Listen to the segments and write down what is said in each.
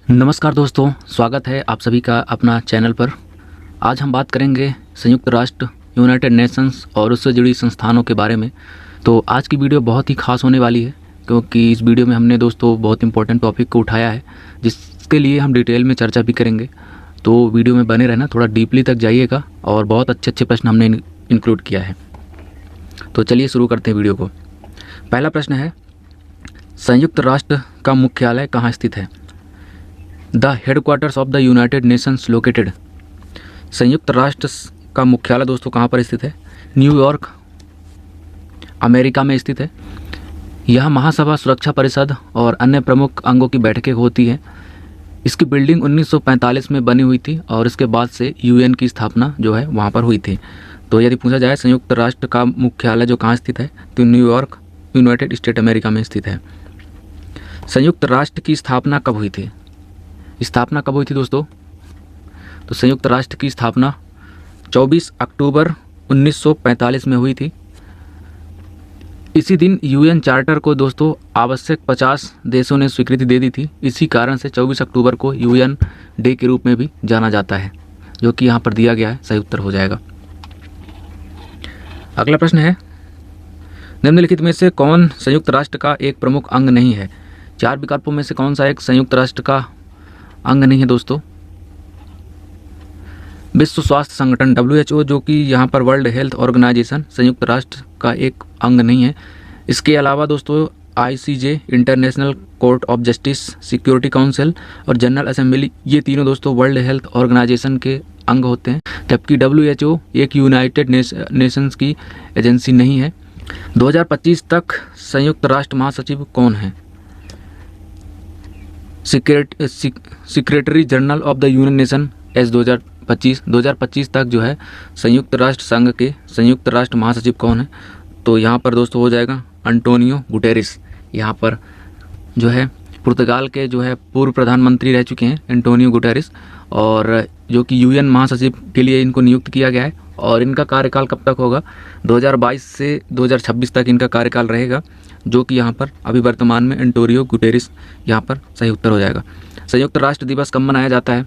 नमस्कार दोस्तों, स्वागत है आप सभी का अपना चैनल पर। आज हम बात करेंगे संयुक्त राष्ट्र, यूनाइटेड नेशंस और उससे जुड़ी संस्थानों के बारे में। तो आज की वीडियो बहुत ही खास होने वाली है, क्योंकि इस वीडियो में हमने दोस्तों बहुत इंपॉर्टेंट टॉपिक को उठाया है, जिसके लिए हम डिटेल में चर्चा भी करेंगे। तो वीडियो में बने रहना, थोड़ा डीपली तक जाइएगा और बहुत अच्छे अच्छे प्रश्न हमने इंक्लूड किया है। तो चलिए शुरू करते हैं वीडियो को। पहला प्रश्न है, संयुक्त राष्ट्र का मुख्यालय कहाँ स्थित है? The headquarters of the United Nations located. संयुक्त राष्ट्र का मुख्यालय दोस्तों कहाँ पर स्थित है? न्यूयॉर्क, अमेरिका में स्थित है। यह महासभा, सुरक्षा परिषद और अन्य प्रमुख अंगों की बैठकें होती हैं। इसकी बिल्डिंग 1945 में बनी हुई थी और इसके बाद से यूएन की स्थापना जो है वहाँ पर हुई थी। तो यदि पूछा जाए संयुक्त राष्ट्र का मुख्यालय जो कहाँ स्थित है, तो न्यूयॉर्क, यूनाइटेड स्टेट अमेरिका में स्थित है। संयुक्त राष्ट्र की स्थापना कब हुई थी? स्थापना कब हुई थी दोस्तों? तो संयुक्त राष्ट्र की स्थापना 24 अक्टूबर 1945 में हुई थी। इसी दिन यूएन चार्टर को दोस्तों आवश्यक 50 देशों ने स्वीकृति दे दी थी। इसी कारण से 24 अक्टूबर को यूएन डे के रूप में भी जाना जाता है, जो कि यहाँ पर दिया गया है। सही उत्तर हो जाएगा। अगला प्रश्न है, निम्नलिखित में से कौन संयुक्त राष्ट्र का एक प्रमुख अंग नहीं है? 4 विकल्पों में से कौन सा एक संयुक्त राष्ट्र का अंग नहीं है दोस्तों? विश्व स्वास्थ्य संगठन WHO, जो कि यहाँ पर वर्ल्ड हेल्थ ऑर्गेनाइजेशन, संयुक्त राष्ट्र का एक अंग नहीं है। इसके अलावा दोस्तों ICJ, International Court of justice, security council और जनरल असेंबली, ये तीनों दोस्तों वर्ल्ड हेल्थ ऑर्गेनाइजेशन के अंग होते हैं। जबकि WHO एक यूनाइटेड नेशंस की एजेंसी नहीं है। 2025 तक संयुक्त राष्ट्र महासचिव कौन है? Secretary general of the United nation S 2025 तक जो है संयुक्त राष्ट्र संघ के संयुक्त राष्ट्र महासचिव कौन है? तो यहाँ पर दोस्तों हो जाएगा एंटोनियो गुटेरेस। यहाँ पर जो है पुर्तगाल के जो है पूर्व प्रधानमंत्री रह चुके हैं एंटोनियो गुटेरेस, और जो कि यूएन महासचिव के लिए इनको नियुक्त किया गया है। और इनका कार्यकाल कब तक होगा? 2022 से 2026 तक इनका कार्यकाल रहेगा, जो कि यहाँ पर अभी वर्तमान में एंटोनियो गुटेरेस यहाँ पर सही उत्तर हो जाएगा। संयुक्त राष्ट्र दिवस कब मनाया जाता है?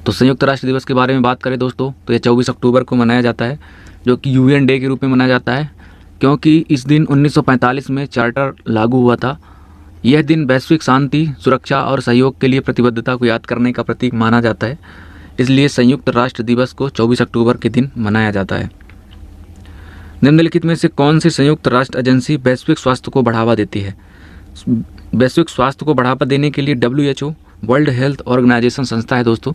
तो संयुक्त राष्ट्र दिवस के बारे में बात करें दोस्तों, तो यह 24 अक्टूबर को मनाया जाता है, जो कि यूएन डे के रूप में मनाया जाता है, क्योंकि इस दिन 1945 में चार्टर लागू हुआ था। यह दिन वैश्विक शांति, सुरक्षा और सहयोग के लिए प्रतिबद्धता को याद करने का प्रतीक माना जाता है। इसलिए संयुक्त राष्ट्र दिवस को 24 अक्टूबर के दिन मनाया जाता है। निम्नलिखित में से कौन सी संयुक्त राष्ट्र एजेंसी वैश्विक स्वास्थ्य को बढ़ावा देती है? वैश्विक स्वास्थ्य को बढ़ावा देने के लिए WHO, वर्ल्ड हेल्थ ऑर्गेनाइजेशन संस्था है दोस्तों।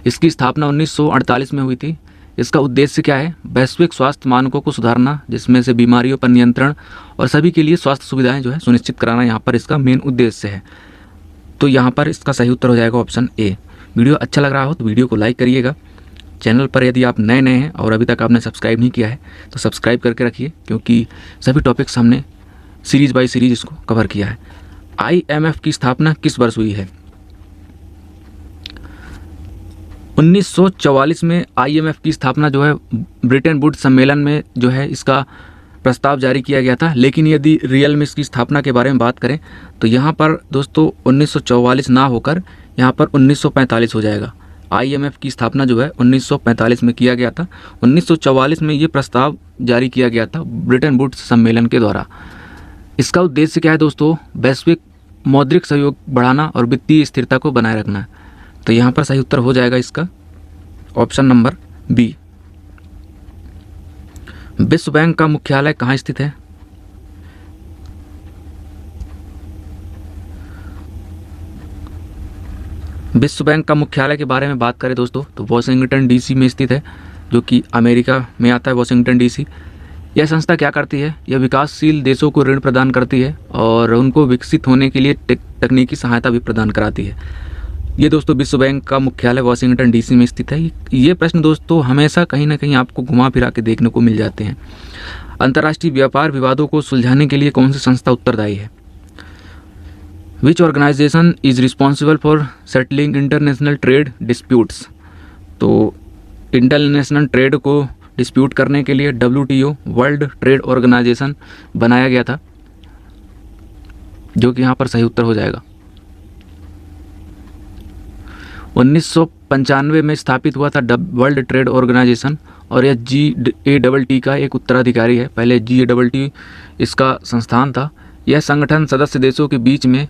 इसकी स्थापना 1948 में हुई थी। इसका उद्देश्य क्या है? वैश्विक स्वास्थ्य मानकों को सुधारना, जिसमें से बीमारियों पर नियंत्रण और सभी के लिए स्वास्थ्य सुविधाएं जो है सुनिश्चित कराना यहाँ पर इसका मेन उद्देश्य है। तो यहाँ पर इसका सही उत्तर हो जाएगा ऑप्शन ए। वीडियो अच्छा लग रहा हो तो वीडियो को लाइक करिएगा। चैनल पर यदि आप नए हैं और अभी तक आपने सब्सक्राइब नहीं किया है तो सब्सक्राइब करके रखिए, क्योंकि सभी टॉपिक्स हमने सीरीज बाय सीरीज इसको कवर किया है। IMF की स्थापना किस वर्ष हुई है? 1944 में IMF की स्थापना जो है ब्रिटेन वुड्स सम्मेलन में जो है इसका प्रस्ताव जारी किया गया था। लेकिन यदि रियल में इसकी स्थापना के बारे में बात करें तो यहाँ पर दोस्तों 1944 ना होकर यहाँ पर 1945 हो जाएगा। IMF की स्थापना जो है 1945 में किया गया था। 1944 में ये प्रस्ताव जारी किया गया था ब्रिटेन वुड्स सम्मेलन के द्वारा। इसका उद्देश्य क्या है दोस्तों? वैश्विक मौद्रिक सहयोग बढ़ाना और वित्तीय स्थिरता को बनाए रखना। तो यहाँ पर सही उत्तर हो जाएगा इसका ऑप्शन नंबर बी। विश्व बैंक का मुख्यालय कहाँ स्थित है? विश्व बैंक का मुख्यालय के बारे में बात करें दोस्तों तो वॉशिंगटन DC में स्थित है, जो कि अमेरिका में आता है वॉशिंगटन DC। यह संस्था क्या करती है? यह विकासशील देशों को ऋण प्रदान करती है और उनको विकसित होने के लिए तकनीकी सहायता भी प्रदान कराती है। ये दोस्तों विश्व बैंक का मुख्यालय वॉशिंगटन DC में स्थित है। ये प्रश्न दोस्तों हमेशा कहीं ना कहीं आपको घुमा फिरा के देखने को मिल जाते हैं। अंतर्राष्ट्रीय व्यापार विवादों को सुलझाने के लिए कौन सी संस्था उत्तरदायी है? Which organization is responsible for settling international trade disputes? तो इंटरनेशनल ट्रेड को डिस्प्यूट करने के लिए WTO, वर्ल्ड ट्रेड ऑर्गेनाइजेशन बनाया गया था, जो कि यहाँ पर सही उत्तर हो जाएगा। 1995 में स्थापित हुआ था वर्ल्ड ट्रेड ऑर्गेनाइजेशन, और यह GATT का एक उत्तराधिकारी है। पहले GATT इसका संस्थान था। यह संगठन सदस्य देशों के बीच में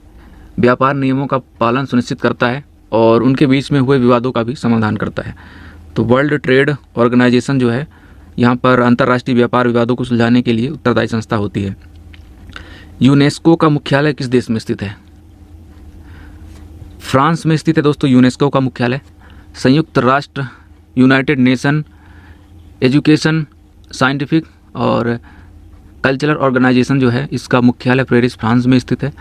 व्यापार नियमों का पालन सुनिश्चित करता है और उनके बीच में हुए विवादों का भी समाधान करता है। तो वर्ल्ड ट्रेड ऑर्गेनाइजेशन जो है, यहाँ पर अंतर्राष्ट्रीय व्यापार विवादों को सुलझाने के लिए उत्तरदायी संस्था होती है। यूनेस्को का मुख्यालय किस देश में स्थित है? फ्रांस में स्थित है दोस्तों यूनेस्को का मुख्यालय। संयुक्त राष्ट्र, यूनाइटेड नेशन, एजुकेशन, साइंटिफिक और कल्चरल ऑर्गेनाइजेशन जो है, इसका मुख्यालय पेरिस फ्रांस में स्थित है।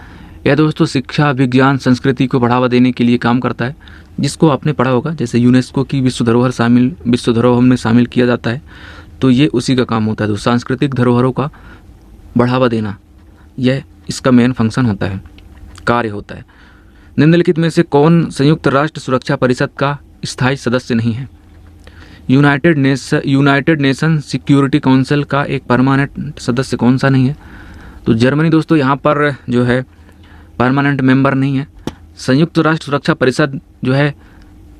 यह दोस्तों शिक्षा, विज्ञान, संस्कृति को बढ़ावा देने के लिए काम करता है, जिसको आपने पढ़ा होगा। जैसे यूनेस्को की विश्व धरोहर में शामिल किया जाता है, तो ये उसी का काम होता है। तो सांस्कृतिक धरोहरों का बढ़ावा देना, यह इसका मेन फंक्शन होता है, कार्य होता है। निम्नलिखित में से कौन संयुक्त राष्ट्र सुरक्षा परिषद का स्थायी सदस्य नहीं है? यूनाइटेड नेशन सिक्योरिटी काउंसिल का एक परमानेंट सदस्य कौन सा नहीं है? तो जर्मनी दोस्तों यहाँ पर जो है परमानेंट मेंबर नहीं है। संयुक्त राष्ट्र सुरक्षा परिषद जो है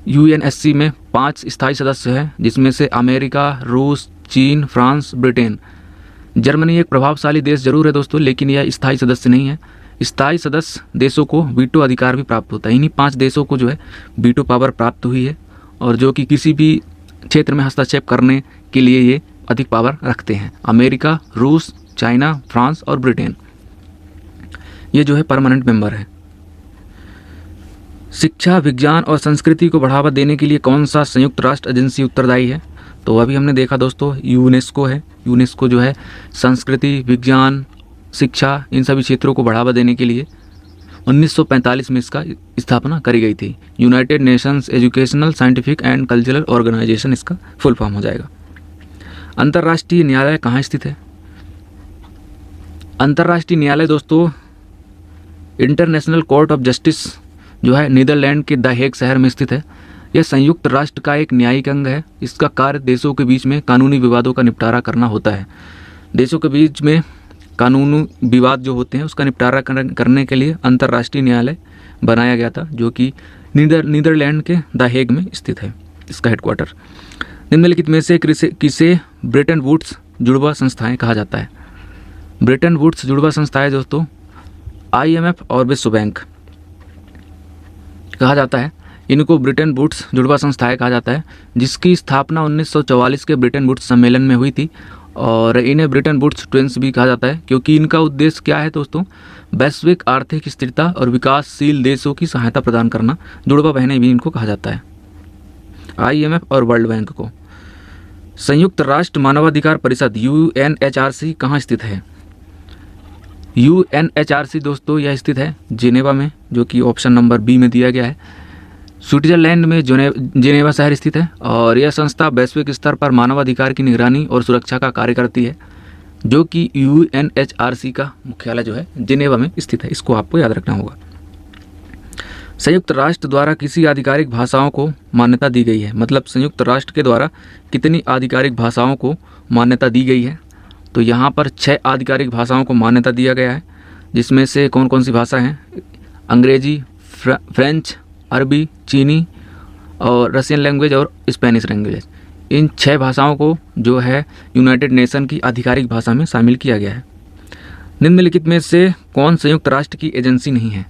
UNSC में 5 स्थायी सदस्य हैं, जिसमें से अमेरिका, रूस, चीन, फ्रांस, ब्रिटेन। जर्मनी एक प्रभावशाली देश जरूर है दोस्तों, लेकिन यह स्थायी सदस्य नहीं है। स्थायी सदस्य देशों को वीटो अधिकार भी प्राप्त होता है। इन्हीं 5 देशों को जो है वीटो पावर प्राप्त हुई है, और जो कि किसी भी क्षेत्र में हस्तक्षेप करने के लिए ये अधिक पावर रखते हैं। अमेरिका, रूस, चाइना, फ्रांस और ब्रिटेन, ये जो है परमानेंट मेंबर है। शिक्षा, विज्ञान और संस्कृति को बढ़ावा देने के लिए कौन सा संयुक्त राष्ट्र एजेंसी उत्तरदायी है? तो अभी हमने देखा दोस्तों यूनेस्को है। यूनेस्को जो है संस्कृति, विज्ञान, शिक्षा, इन सभी क्षेत्रों को बढ़ावा देने के लिए 1945 में इसका स्थापना करी गई थी। United Nations Educational, Scientific and Cultural Organisation इसका फुल फॉर्म हो जाएगा। अंतर्राष्ट्रीय न्यायालय कहाँ स्थित है? अंतर्राष्ट्रीय न्यायालय दोस्तों इंटरनेशनल कोर्ट ऑफ जस्टिस जो है नीदरलैंड के द हेग शहर में स्थित है। यह संयुक्त राष्ट्र का एक न्यायिक अंग है। इसका कार्य देशों के बीच में कानूनी विवादों का निपटारा करना होता है। देशों के बीच में कानूनी विवाद जो होते हैं उसका निपटारा करने के लिए अंतर्राष्ट्रीय न्यायालय बनाया गया था, जो कि नीदरलैंड के द हेग में स्थित है इसका हेडक्वार्टर। निम्नलिखित में से किसे ब्रेटन वुड्स जुड़वा संस्थाएं कहा जाता है? ब्रेटन वुड्स जुड़वा संस्थाएं दोस्तों IMF और विश्व बैंक कहा जाता है। इनको ब्रेटन वुड्स जुड़वा संस्थाएं कहा जाता है, जिसकी स्थापना 1944 के ब्रेटन वुड्स सम्मेलन में हुई थी, और इन्हें ब्रेटन वुड्स ट्विंस भी कहा जाता है, क्योंकि इनका उद्देश्य क्या है दोस्तों? वैश्विक आर्थिक स्थिरता और विकासशील देशों की सहायता प्रदान करना। जुड़वा बहनें भी इनको कहा जाता है, IMF और वर्ल्ड बैंक को। संयुक्त राष्ट्र मानवाधिकार परिषद UNHRC कहाँ स्थित है? UNHRC दोस्तों यह स्थित है जिनेवा में, जो कि ऑप्शन नंबर बी में दिया गया है। स्विट्जरलैंड में जिनेवा शहर स्थित है, और यह संस्था वैश्विक स्तर पर मानवाधिकार की निगरानी और सुरक्षा का कार्य करती है, जो कि UNHRC का मुख्यालय जो है जिनेवा में स्थित है। इसको आपको याद रखना होगा। संयुक्त राष्ट्र द्वारा किसी आधिकारिक भाषाओं को मान्यता दी गई है? मतलब संयुक्त राष्ट्र के द्वारा कितनी आधिकारिक भाषाओं को मान्यता दी गई है? तो यहाँ पर 6 आधिकारिक भाषाओं को मान्यता दिया गया है, जिसमें से कौन कौन सी भाषा हैं? अंग्रेजी, फ्रेंच, अरबी, चीनी और रशियन लैंग्वेज और स्पेनिश लैंग्वेज। इन 6 भाषाओं को जो है यूनाइटेड नेशन की आधिकारिक भाषा में शामिल किया गया है। निम्नलिखित में से कौन संयुक्त राष्ट्र की एजेंसी नहीं है?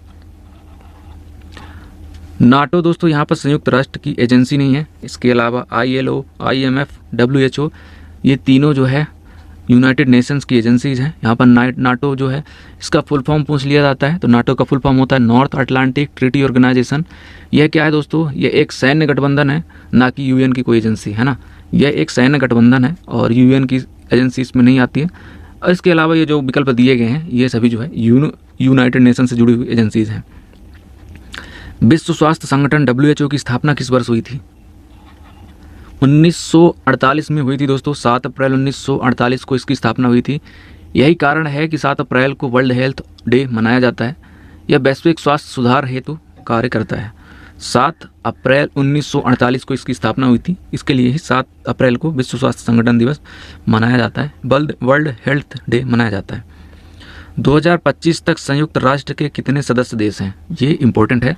नाटो दोस्तों यहाँ पर संयुक्त राष्ट्र की एजेंसी नहीं है। इसके अलावा ILO, IMF, WHO, ये तीनों जो है यूनाइटेड नेशंस की एजेंसीज हैं। यहाँ पर नाटो जो है इसका फुल फॉर्म पूछ लिया जाता है, तो नाटो का फुल फॉर्म होता है नॉर्थ अटलांटिक ट्रीटी ऑर्गेनाइजेशन। यह क्या है दोस्तों? यह एक सैन्य गठबंधन है, ना कि UN की कोई एजेंसी है ना। यह एक सैन्य गठबंधन है और UN की एजेंसी इसमें नहीं आती है। और इसके अलावा ये जो विकल्प दिए गए हैं ये सभी जो है यूनाइटेड नेशन से जुड़ी हुई एजेंसीज हैं। विश्व स्वास्थ्य संगठन WHO की स्थापना किस वर्ष हुई थी? 1948 में हुई थी दोस्तों। 7 अप्रैल 1948 को इसकी स्थापना हुई थी। यही कारण है कि 7 अप्रैल को वर्ल्ड हेल्थ डे मनाया जाता है। यह वैश्विक स्वास्थ्य सुधार हेतु कार्य करता है। 7 अप्रैल 1948 को इसकी स्थापना हुई थी, इसके लिए ही 7 अप्रैल को विश्व स्वास्थ्य संगठन दिवस मनाया जाता है, वर्ल्ड हेल्थ डे मनाया जाता है। 2025 तक संयुक्त राष्ट्र के कितने सदस्य देश हैं? ये इम्पोर्टेंट है।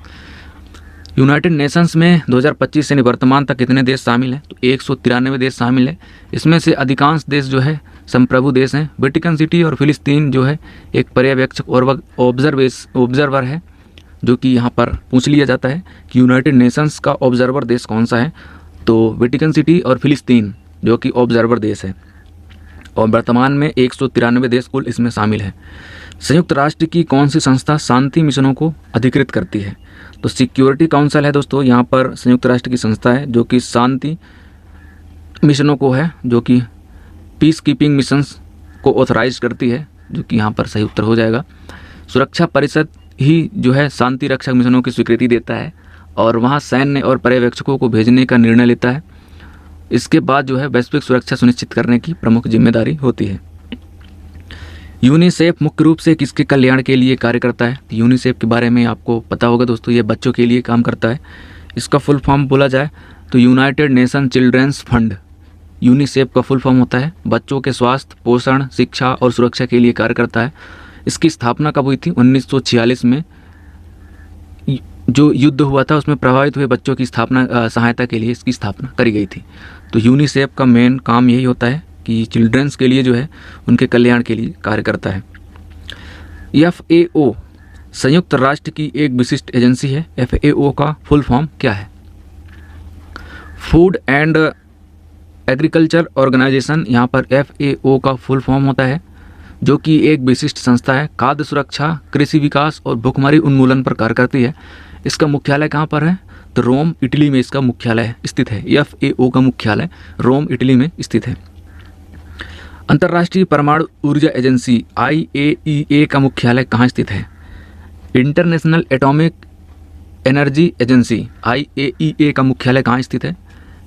यूनाइटेड नेशंस में 2025 से वर्तमान तक कितने देश शामिल हैं? तो 193 देश शामिल हैं। इसमें से अधिकांश देश जो है संप्रभु देश हैं। वेटिकन सिटी और फिलिस्तीन जो है एक पर्यवेक्षक और ऑब्जर्वर है, जो कि यहाँ पर पूछ लिया जाता है कि यूनाइटेड नेशंस का ऑब्जर्वर देश कौन सा है। तो वेटिकन सिटी और फिलिस्तीन जो कि ऑब्जर्वर देश है, और वर्तमान में 193 देश कुल इसमें शामिल है। संयुक्त राष्ट्र की कौन सी संस्था शांति मिशनों को अधिकृत करती है? तो सिक्योरिटी काउंसिल है दोस्तों, यहाँ पर संयुक्त राष्ट्र की संस्था है जो कि शांति मिशनों को है, जो कि पीस कीपिंग मिशंस को ऑथराइज करती है, जो कि यहाँ पर सही उत्तर हो जाएगा। सुरक्षा परिषद ही जो है शांति रक्षक मिशनों की स्वीकृति देता है और वहाँ सैन्य और पर्यवेक्षकों को भेजने का निर्णय लेता है। इसके बाद जो है वैश्विक सुरक्षा सुनिश्चित करने की प्रमुख जिम्मेदारी होती है। यूनिसेफ मुख्य रूप से किसके कल्याण के लिए कार्य करता है? यूनिसेफ के बारे में आपको पता होगा दोस्तों, ये बच्चों के लिए काम करता है। इसका फुल फॉर्म बोला जाए तो United Nation Children's Fund. UNICEF का फुल फॉर्म होता है बच्चों के स्वास्थ्य, पोषण, शिक्षा और सुरक्षा के लिए कार्य करता है। इसकी स्थापना कब हुई थी? 1946 में जो युद्ध हुआ था उसमें प्रभावित हुए बच्चों की सहायता के लिए इसकी स्थापना करी गई थी। तो यूनिसेफ का मेन काम यही होता है कि चिल्ड्रंस के लिए जो है उनके कल्याण के लिए कार्य करता है। FAO संयुक्त राष्ट्र की एक विशिष्ट एजेंसी है। FAO का फुल फॉर्म क्या है? फूड एंड एग्रीकल्चर ऑर्गेनाइजेशन, यहाँ पर FAO का फुल फॉर्म होता है, जो कि एक विशिष्ट संस्था है। खाद्य सुरक्षा, कृषि विकास और भुखमरी उन्मूलन पर कार्य करती है। इसका मुख्यालय कहाँ पर है? तो रोम, इटली में इसका मुख्यालय स्थित है। FAO का मुख्यालय रोम, इटली में स्थित है। अंतर्राष्ट्रीय परमाणु ऊर्जा एजेंसी IAEA का मुख्यालय कहाँ स्थित है? International atomic energy agency IAEA का मुख्यालय कहाँ स्थित है?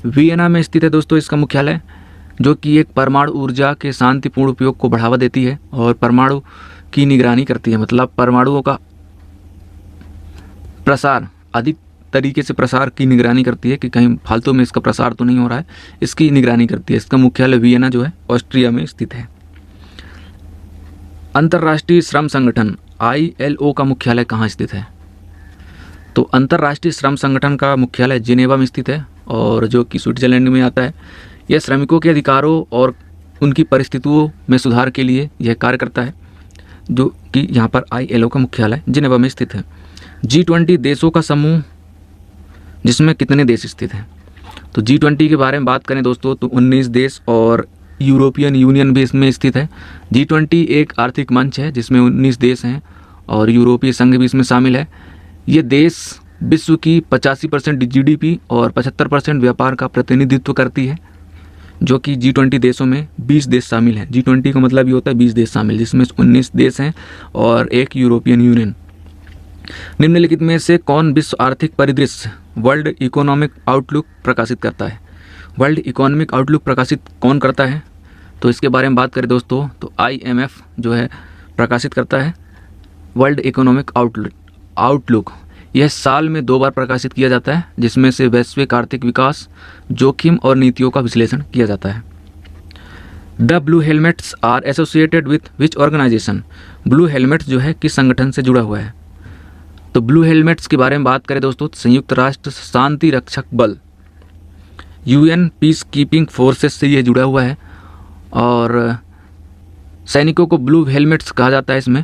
वियना में स्थित है दोस्तों इसका मुख्यालय, जो कि एक परमाणु ऊर्जा के शांतिपूर्ण उपयोग को बढ़ावा देती है और परमाणु की निगरानी करती है। मतलब परमाणुओं का प्रसार, अधिक तरीके से प्रसार की निगरानी करती है कि कहीं फालतू में इसका प्रसार तो नहीं हो रहा है, इसकी निगरानी करती है। इसका मुख्यालय वियना जो है ऑस्ट्रिया में स्थित है। अंतर्राष्ट्रीय श्रम संगठन ILO का मुख्यालय कहाँ स्थित है? तो अंतर्राष्ट्रीय श्रम संगठन का मुख्यालय जिनेवा में स्थित है, और जो कि स्विट्जरलैंड में आता है। यह श्रमिकों के अधिकारों और उनकी परिस्थितियों में सुधार के लिए यह कार्य करता है, जो कि यहाँ पर ILO का मुख्यालय जिनेवा में स्थित है। G20 देशों का समूह, जिसमें कितने देश स्थित हैं? तो G20 के बारे में बात करें दोस्तों तो 19 देश और यूरोपियन यूनियन भी इसमें स्थित है। G20 एक आर्थिक मंच है जिसमें 19 देश हैं और यूरोपीय संघ भी इसमें शामिल है। ये देश विश्व की 85% GDP और 75% व्यापार का प्रतिनिधित्व करती है, जो कि G20 देशों में 20 देश शामिल हैं। G20 का मतलब ये होता है 20 देश शामिल, जिसमें 19 देश हैं और एक यूरोपियन यूनियन। निम्नलिखित में से कौन विश्व आर्थिक परिदृश्य वर्ल्ड इकोनॉमिक आउटलुक प्रकाशित करता है? वर्ल्ड इकोनॉमिक आउटलुक प्रकाशित कौन करता है? तो इसके बारे में बात करें दोस्तों तो IMF जो है प्रकाशित करता है वर्ल्ड इकोनॉमिक आउटलुक। यह साल में 2 बार प्रकाशित किया जाता है, जिसमें से वैश्विक आर्थिक विकास, जोखिम और नीतियों का विश्लेषण किया जाता है। The blue helmets are associated with which organisation? Blue helmets जो है किस संगठन से जुड़ा हुआ है? तो ब्लू हेलमेट्स के बारे में बात करें दोस्तों तो संयुक्त राष्ट्र शांति रक्षक बल UN पीस कीपिंग फोर्सेस से यह जुड़ा हुआ है, और सैनिकों को ब्लू हेलमेट्स कहा जाता है इसमें,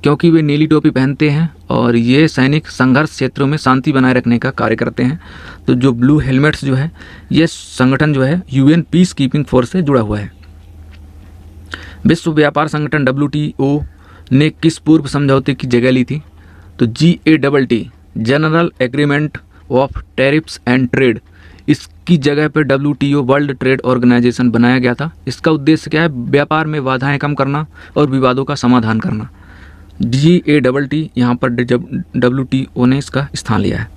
क्योंकि वे नीली टोपी पहनते हैं और ये सैनिक संघर्ष क्षेत्रों में शांति बनाए रखने का कार्य करते हैं। तो जो ब्लू हेलमेट्स जो है ये संगठन जो है UN पीस कीपिंग फोर्स से जुड़ा हुआ है। विश्व व्यापार संगठन WTO ने किस पूर्व समझौते की जगह ली थी? तो GATT general agreement of tariffs and trade, इसकी जगह पर WTO वर्ल्ड ट्रेड ऑर्गेनाइजेशन बनाया गया था। इसका उद्देश्य क्या है? व्यापार में बाधाएं कम करना और विवादों का समाधान करना। GATT यहाँ पर WTO ने इसका स्थान लिया है।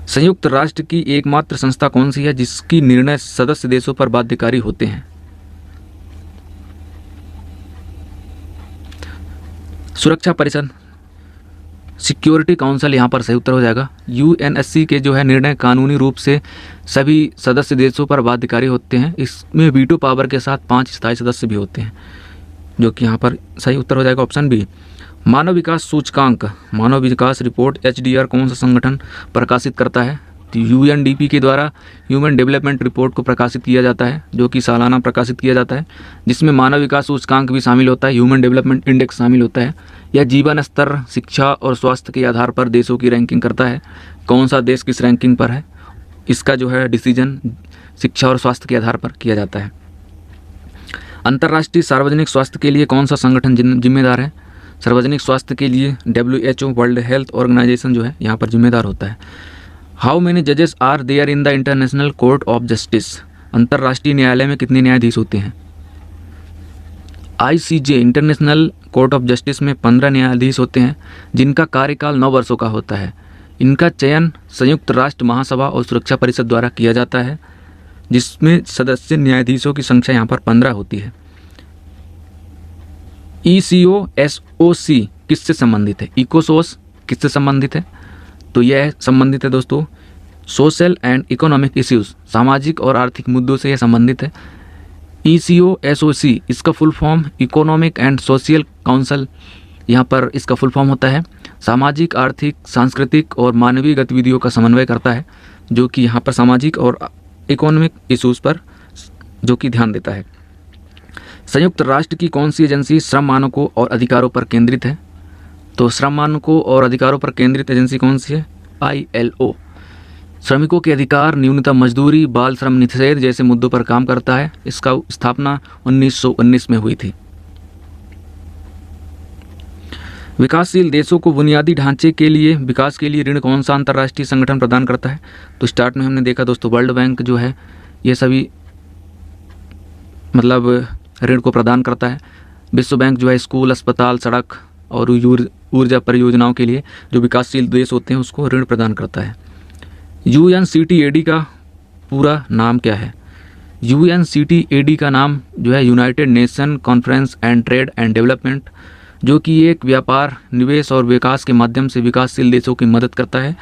संयुक्त राष्ट्र की एकमात्र संस्था कौन सी है जिसकी निर्णय सदस्य देशों पर बाध्यकारी होते हैं? सुरक्षा परिषद, सिक्योरिटी काउंसिल यहाँ पर सही उत्तर हो जाएगा। UNSC के जो है निर्णय कानूनी रूप से सभी सदस्य देशों पर बाध्यकारी होते हैं। इसमें वीटो पावर के साथ 5 स्थायी सदस्य भी होते हैं, जो कि यहाँ पर सही उत्तर हो जाएगा ऑप्शन बी। मानव विकास सूचकांक, मानव विकास रिपोर्ट HDR कौन सा संगठन प्रकाशित करता है? तो UNDP के द्वारा ह्यूमन डेवलपमेंट रिपोर्ट को प्रकाशित किया जाता है, जो कि सालाना प्रकाशित किया जाता है, जिसमें मानव विकास सूचकांक भी शामिल होता है, ह्यूमन डेवलपमेंट इंडेक्स शामिल होता है। यह जीवन स्तर, शिक्षा और स्वास्थ्य के आधार पर देशों की रैंकिंग करता है, कौन सा देश किस रैंकिंग पर है। इसका जो है डिसीजन शिक्षा और स्वास्थ्य के आधार पर किया जाता है। अंतर्राष्ट्रीय सार्वजनिक स्वास्थ्य के लिए कौन सा संगठन जिम्मेदार है? सार्वजनिक स्वास्थ्य के लिए WHO, वर्ल्ड हेल्थ ऑर्गेनाइजेशन जो है यहाँ पर जिम्मेदार होता है। हाउ मेनी जजेस are there in the International Court of Justice? अंतर्राष्ट्रीय न्यायालय में कितने न्यायाधीश होते हैं? ICJ, International Court of Justice में 15 न्यायाधीश होते हैं, जिनका कार्यकाल 9 वर्षों का होता है। इनका चयन संयुक्त राष्ट्र महासभा और सुरक्षा परिषद द्वारा किया जाता है, जिसमें सदस्य न्यायाधीशों की संख्या यहाँ पर 15 होती है। ECOSOC किससे संबंधित है? इकोसोस किससे संबंधित है? तो यह संबंधित है दोस्तों सोशल एंड इकोनॉमिक इश्यूज, सामाजिक और आर्थिक मुद्दों से यह संबंधित है। ECOSOC इसका full form economic and social council यहाँ पर इसका फुल फॉर्म होता है। सामाजिक, आर्थिक, सांस्कृतिक और मानवीय गतिविधियों का समन्वय करता है, जो कि यहाँ पर सामाजिक और इकोनॉमिक इश्यूज पर जो कि ध्यान देता है। संयुक्त राष्ट्र की कौन सी एजेंसी श्रम मानकों और अधिकारों पर केंद्रित है? तो श्रम मानकों और अधिकारों पर केंद्रित एजेंसी कौन सी है? ILO। श्रमिकों के अधिकार, न्यूनतम मजदूरी, बाल श्रम निषेध जैसे मुद्दों पर काम करता है। इसका स्थापना 1919 में हुई थी। विकासशील देशों को बुनियादी ढांचे के लिए विकास के लिए ऋण कौन सा अंतर्राष्ट्रीय संगठन प्रदान करता है? तो स्टार्ट में हमने देखा दोस्तों वर्ल्ड बैंक जो है ये सभी मतलब ऋण को प्रदान करता है। विश्व बैंक जो है स्कूल, अस्पताल, सड़क और ऊर्जा परियोजनाओं के लिए जो विकासशील देश होते हैं उसको ऋण प्रदान करता है। UNCTAD का पूरा नाम क्या है? UNCTAD का नाम जो है United Nation conference and trade and development, जो कि एक व्यापार, निवेश और विकास के माध्यम से विकासशील देशों की मदद करता है।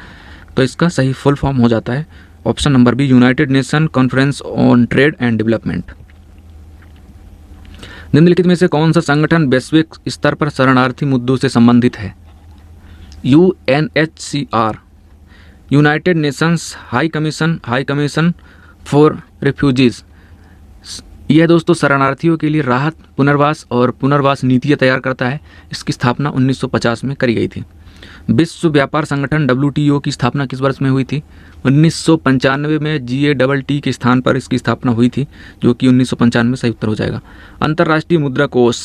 तो इसका सही फुल फॉर्म हो जाता है option number B, United Nation Conference on Trade and Development. निम्नलिखित में से कौन सा संगठन वैश्विक स्तर पर शरणार्थी मुद्दों से संबंधित है? UNHCR, United Nations high commission for refugees. यह दोस्तों शरणार्थियों के लिए राहत, पुनर्वास और पुनर्वास नीतियाँ तैयार करता है। इसकी स्थापना 1950 में करी गई थी। विश्व व्यापार संगठन WTO की स्थापना किस वर्ष में हुई थी? 1995 में। GATT के स्थान पर इसकी स्थापना हुई थी, जो कि 1995 में सही उत्तर हो जाएगा। अंतर्राष्ट्रीय मुद्रा कोष,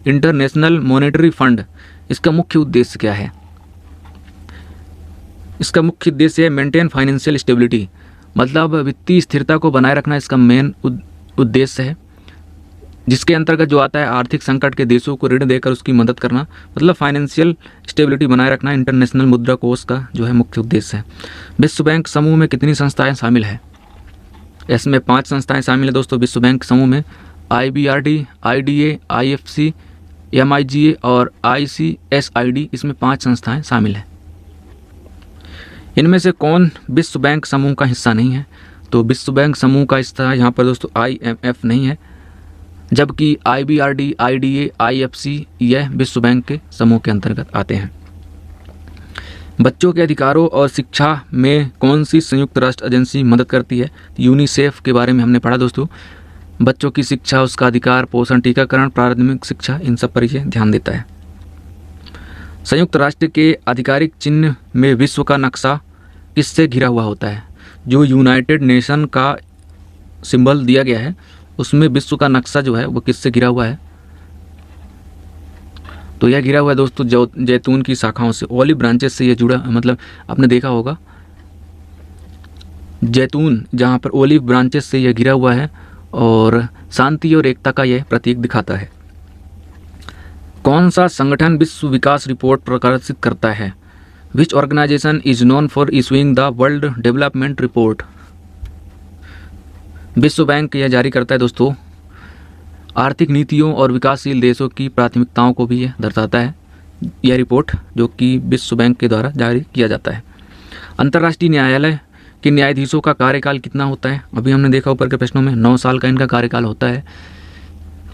इंटरनेशनल मॉनेटरी फंड, इसका मुख्य उद्देश्य क्या है? इसका मुख्य उद्देश्य है मेंटेन फाइनेंशियल स्टेबिलिटी, मतलब वित्तीय स्थिरता को बनाए रखना इसका मेन उद्देश्य है, जिसके अंतर्गत जो आता है आर्थिक संकट के देशों को ऋण देकर उसकी मदद करना, मतलब फाइनेंशियल स्टेबिलिटी बनाए रखना इंटरनेशनल मुद्रा कोष का जो है मुख्य उद्देश्य है। विश्व बैंक समूह में कितनी संस्थाएं शामिल है? इसमें 5 संस्थाएं शामिल है दोस्तों विश्व बैंक समूह में। IBRD, IDA, IFC, MIGA और ICSID, इसमें 5 संस्थाएं शामिल हैं। इनमें से कौन विश्व बैंक समूह का हिस्सा नहीं है? तो विश्व बैंक समूह का हिस्सा यहाँ पर दोस्तों IMF नहीं है, जबकि IBRD, IDA, IFC यह विश्व बैंक के समूह के अंतर्गत आते हैं। बच्चों के अधिकारों और शिक्षा में कौन सी संयुक्त राष्ट्र एजेंसी मदद करती है? यूनिसेफ के बारे में हमने पढ़ा दोस्तों। बच्चों की शिक्षा, उसका अधिकार, पोषण, टीकाकरण, प्राथमिक शिक्षा, इन सब पर यह ध्यान देता है। संयुक्त राष्ट्र के आधिकारिक चिन्ह में विश्व का नक्शा किससे घिरा हुआ होता है? जो यूनाइटेड नेशन का सिंबल दिया गया है उसमें विश्व का नक्शा जो है वो किससे घिरा हुआ है? तो यह घिरा हुआ है दोस्तों जैतून की शाखाओं से, ओलिव ब्रांचेस से ये जुड़ा, मतलब आपने देखा होगा जैतून जहाँ पर ओलिव ब्रांचेस से यह घिरा हुआ है और शांति और एकता का यह प्रतीक दिखाता है। कौन सा संगठन विश्व विकास रिपोर्ट प्रकाशित करता है? Which organization is known for issuing the world development report? विश्व बैंक यह जारी करता है दोस्तों। आर्थिक नीतियों और विकासशील देशों की प्राथमिकताओं को भी यह दर्शाता है यह रिपोर्ट, जो कि विश्व बैंक के द्वारा जारी किया जाता है। अंतर्राष्ट्रीय न्यायालय के न्यायाधीशों का कार्यकाल कितना होता है? अभी हमने देखा ऊपर के प्रश्नों में 9 साल का इनका कार्यकाल होता है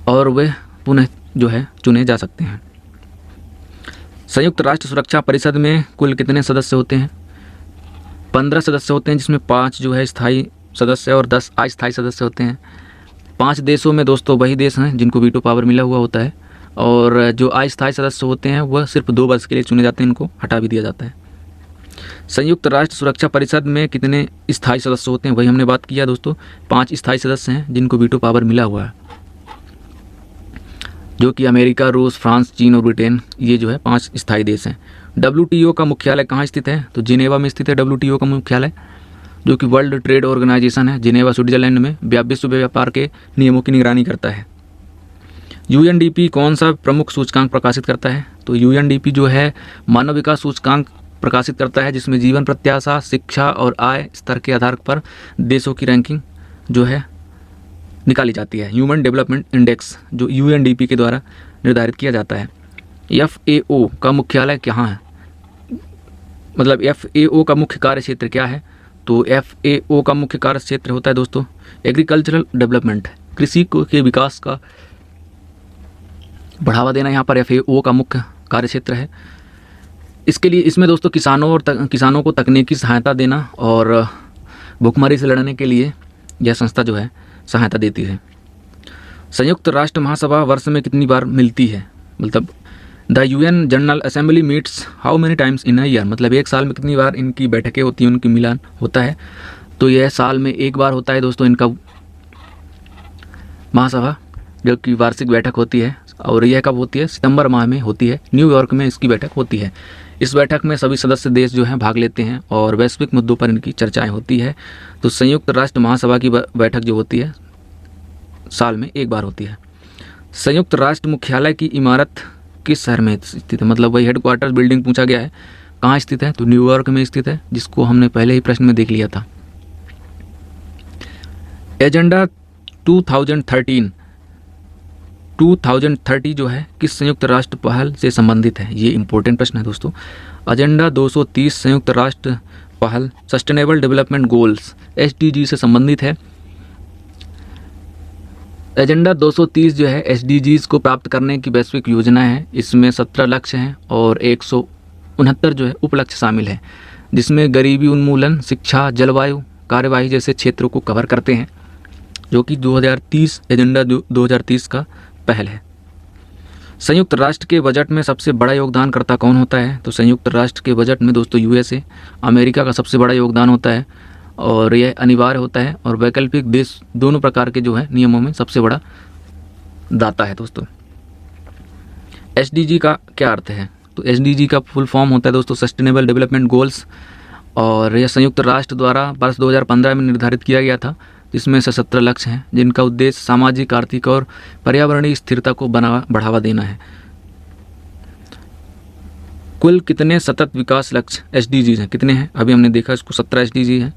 और वे पुनः जो है चुने जा सकते हैं। संयुक्त राष्ट्र सुरक्षा परिषद में कुल कितने सदस्य होते हैं? 15 सदस्य होते हैं, जिसमें 5 जो है स्थायी सदस्य और 10 अस्थायी सदस्य होते हैं। 5 देशों में दोस्तों वही देश हैं जिनको वीटो पावर मिला हुआ होता है, और जो अस्थायी सदस्य होते हैं वह सिर्फ 2 वर्ष के लिए चुने जाते हैं, इनको हटा भी दिया जाता है। संयुक्त राष्ट्र सुरक्षा परिषद में कितने स्थायी सदस्य होते हैं, वही हमने बात किया दोस्तों। 5 स्थायी सदस्य हैं जिनको वीटो पावर मिला हुआ है, जो कि अमेरिका, रूस, फ्रांस, चीन और ब्रिटेन, ये जो है 5 स्थायी देश हैं। WTO का मुख्यालय कहाँ स्थित है? तो जिनेवा में स्थित है WTO का मुख्यालय, जो कि वर्ल्ड ट्रेड ऑर्गेनाइजेशन है। जिनेवा स्विट्जरलैंड में विश्व व्यापार के नियमों की निगरानी करता है। UNDP कौन सा प्रमुख सूचकांक प्रकाशित करता है? तो UNDP जो है मानव विकास सूचकांक प्रकाशित करता है, जिसमें जीवन प्रत्याशा, शिक्षा और आय स्तर के आधार पर देशों की रैंकिंग जो है निकाली जाती है। ह्यूमन डेवलपमेंट इंडेक्स जो UNDP के द्वारा निर्धारित किया जाता है। FAO का मुख्यालय कहाँ है? मतलब FAO का मुख्य कार्य क्षेत्र क्या है? तो FAO का मुख्य कार्य क्षेत्र होता है दोस्तों एग्रीकल्चरल डेवलपमेंट, कृषि के विकास का बढ़ावा देना, यहाँ पर FAO का मुख्य कार्य क्षेत्र है। इसके लिए इसमें दोस्तों किसानों को तकनीकी सहायता देना और भुखमरी से लड़ने के लिए यह संस्था जो है सहायता देती है। संयुक्त राष्ट्र महासभा वर्ष में कितनी बार मिलती है? मतलब the UN general assembly meets how many times in a year, मतलब एक साल में कितनी बार इनकी बैठकें होती हैं, उनकी मिलान होता है? तो यह साल में एक बार होता है दोस्तों इनका महासभा, जो कि वार्षिक बैठक होती है। और यह कब होती है? सितंबर माह में होती है, न्यूयॉर्क में इसकी बैठक होती है। इस बैठक में सभी सदस्य देश जो हैं भाग लेते हैं और वैश्विक मुद्दों पर इनकी चर्चाएं होती है। तो संयुक्त राष्ट्र महासभा की बैठक जो होती है साल में एक बार होती है। संयुक्त राष्ट्र मुख्यालय की इमारत किस शहर में स्थित है? मतलब वही हेडक्वार्टर बिल्डिंग पूछा गया है, कहाँ स्थित है? तो न्यूयॉर्क में स्थित है, जिसको हमने पहले ही प्रश्न में देख लिया था। एजेंडा 2030 जो है किस संयुक्त राष्ट्र पहल से संबंधित है? ये इंपॉर्टेंट प्रश्न है दोस्तों। एजेंडा 230 संयुक्त राष्ट्र पहल सस्टेनेबल डेवलपमेंट गोल्स SDG से संबंधित है। एजेंडा 230 जो है SDGs को प्राप्त करने की वैश्विक योजना है। इसमें 17 लक्ष्य हैं और 169 जो है उपलक्ष्य शामिल हैं, जिसमें गरीबी उन्मूलन, शिक्षा, जलवायु कार्यवाही जैसे क्षेत्रों को कवर करते हैं, जो कि 2030 एजेंडा 2030 का पहल है। संयुक्त राष्ट्र के बजट में सबसे बड़ा योगदानकर्ता कौन होता है? तो संयुक्त राष्ट्र के बजट में दोस्तों USA अमेरिका का सबसे बड़ा योगदान होता है, और यह अनिवार्य होता है, और वैकल्पिक देश दोनों प्रकार के जो है नियमों में सबसे बड़ा दाता है दोस्तों। SDG का क्या अर्थ है? तो SDG का फुल फॉर्म होता है दोस्तों सस्टेनेबल डेवलपमेंट गोल्स, और यह संयुक्त राष्ट्र द्वारा वर्ष 2015 में निर्धारित किया गया था, जिसमें से 17 लक्ष्य हैं, जिनका उद्देश्य सामाजिक, आर्थिक और पर्यावरणीय स्थिरता को बढ़ावा देना है। कुल कितने सतत विकास लक्ष्य SDGs हैं? कितने हैं? अभी हमने देखा इसको 17 SDG हैं।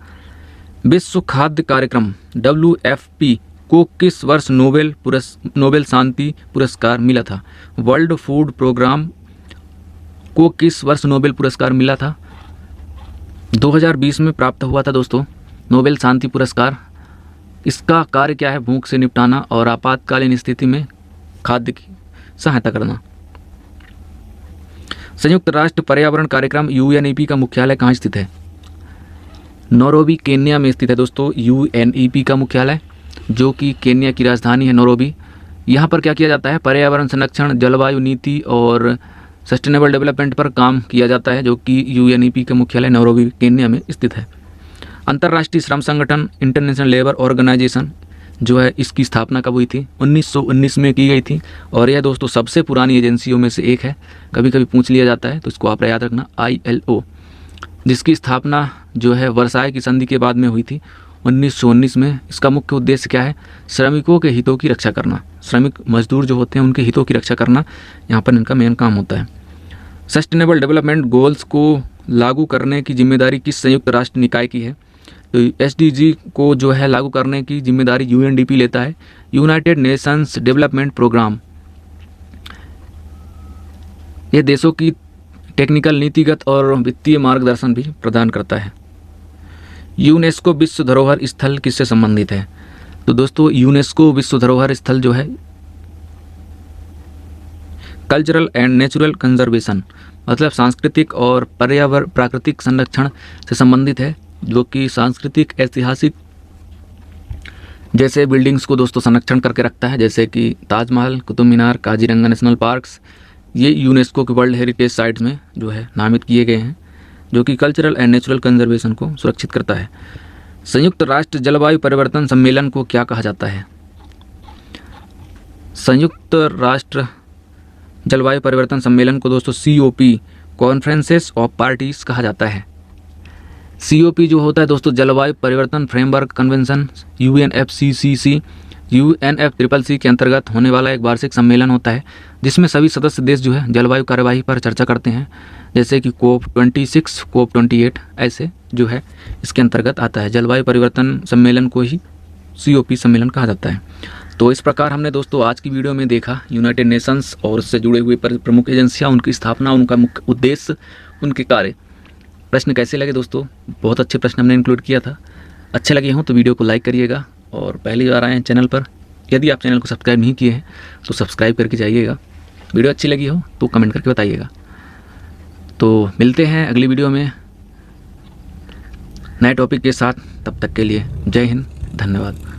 विश्व खाद्य कार्यक्रम WFP को किस वर्ष नोबेल शांति पुरस्कार मिला था? वर्ल्ड फूड प्रोग्राम को किस वर्ष नोबेल पुरस्कार मिला था? 2020 में प्राप्त हुआ था दोस्तों नोबेल शांति पुरस्कार। इसका कार्य क्या है? भूख से निपटाना और आपातकालीन स्थिति में खाद्य की सहायता करना। संयुक्त राष्ट्र पर्यावरण कार्यक्रम UNEP का मुख्यालय कहाँ स्थित है? नैरोबी केन्या में स्थित है दोस्तों UNEP का मुख्यालय, जो कि केन्या की राजधानी है नैरोबी। यहाँ पर क्या किया जाता है? पर्यावरण संरक्षण, जलवायु नीति और सस्टेनेबल डेवलपमेंट पर काम किया जाता है, जो कि UNEP का मुख्यालय नैरोबी केन्या में स्थित है। अंतर्राष्ट्रीय श्रम संगठन इंटरनेशनल लेबर ऑर्गेनाइजेशन जो है, इसकी स्थापना कब हुई थी? 1919 में की गई थी, और यह दोस्तों सबसे पुरानी एजेंसियों में से एक है। कभी कभी पूछ लिया जाता है, तो इसको आप याद रखना, ILO, जिसकी स्थापना जो है वर्साय की संधि के बाद में हुई थी 1919 में। इसका मुख्य उद्देश्य क्या है? श्रमिकों के हितों की रक्षा करना, श्रमिक मजदूर जो होते हैं उनके हितों की रक्षा करना यहाँ पर इनका मेन काम होता है। सस्टेनेबल डेवलपमेंट गोल्स को लागू करने की जिम्मेदारी किस संयुक्त राष्ट्र निकाय की है? तो SDG को जो है लागू करने की जिम्मेदारी UNDP लेता है, यूनाइटेड नेशंस डेवलपमेंट प्रोग्राम। यह देशों की टेक्निकल, नीतिगत और वित्तीय मार्गदर्शन भी प्रदान करता है। यूनेस्को विश्व धरोहर स्थल किससे संबंधित है? तो दोस्तों यूनेस्को विश्व धरोहर स्थल जो है कल्चरल एंड नेचुरल कंजर्वेशन, मतलब सांस्कृतिक और पर्यावरण प्राकृतिक संरक्षण से संबंधित है, जो कि सांस्कृतिक ऐतिहासिक जैसे बिल्डिंग्स को दोस्तों संरक्षण करके रखता है, जैसे कि ताजमहल, कुतुब मीनार, काजीरंगा नेशनल पार्क्स। ये यूनेस्को के वर्ल्ड हेरिटेज साइट्स में जो है नामित किए गए हैं, जो कि कल्चरल एंड नेचुरल कंजर्वेशन को सुरक्षित करता है। संयुक्त राष्ट्र जलवायु परिवर्तन सम्मेलन को क्या कहा जाता है? संयुक्त राष्ट्र जलवायु परिवर्तन सम्मेलन को दोस्तों COP, कॉन्फ्रेंसेस ऑफ पार्टीज कहा जाता है। COP जो होता है दोस्तों जलवायु परिवर्तन फ्रेमवर्क कन्वेंशन, UNFCCC UNFCCC के अंतर्गत होने वाला एक वार्षिक सम्मेलन होता है, जिसमें सभी सदस्य देश जो है जलवायु कार्यवाही पर चर्चा करते हैं, जैसे कि COP26, COP28 ऐसे जो है इसके अंतर्गत आता है। जलवायु परिवर्तन सम्मेलन को ही COP सम्मेलन कहा जाता है। तो इस प्रकार हमने दोस्तों आज की वीडियो में देखा यूनाइटेड नेशंस और उससे जुड़े हुए प्रमुख एजेंसियां, उनकी स्थापना, उनका मुख्य उद्देश्य, उनके कार्य। प्रश्न कैसे लगे दोस्तों? बहुत अच्छे प्रश्न हमने इंक्लूड किया था। अच्छे लगे हों तो वीडियो को लाइक करिएगा, और पहली बार आए हैं चैनल पर, यदि आप चैनल को सब्सक्राइब नहीं किए हैं तो सब्सक्राइब करके जाइएगा। वीडियो अच्छी लगी हो तो कमेंट करके बताइएगा। तो मिलते हैं अगली वीडियो में नए टॉपिक के साथ, तब तक के लिए जय हिंद, धन्यवाद।